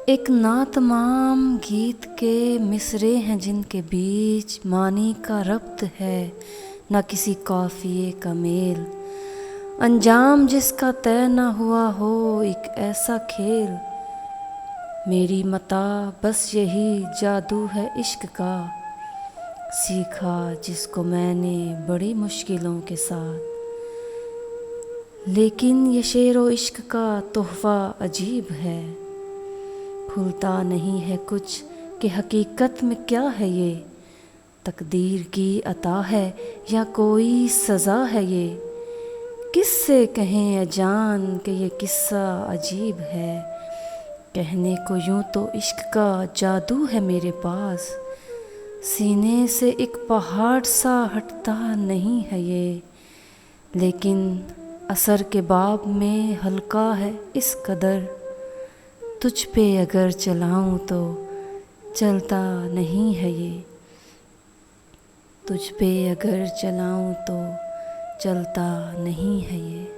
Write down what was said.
ایک ناتمام گیت کے مصرے ہیں جن کے بیچ معنی کا ربط ہے، نہ کسی قافیے کا میل، انجام جس کا طے نہ ہوا ہو ایک ایسا کھیل۔ میری متاع بس یہی جادو ہے عشق کا، سیکھا جس کو میں نے بڑی مشکلوں کے ساتھ۔ لیکن یہ شعر و عشق کا تحفہ عجیب ہے، کھلتا نہیں ہے کچھ کہ حقیقت میں کیا ہے یہ، تقدیر کی عطا ہے یا کوئی سزا ہے یہ۔ کس سے کہیں اے جان کہ یہ قصہ عجیب ہے، کہنے کو یوں تو عشق کا جادو ہے میرے پاس، سینے سے ایک پہاڑ سا ہٹتا نہیں ہے یہ، لیکن اثر کے باب میں ہلکا ہے اس قدر، تجھ پہ اگر چلاؤں تو چلتا نہیں ہے یہ، تجھ پہ اگر چلاؤں تو چلتا نہیں ہے یہ۔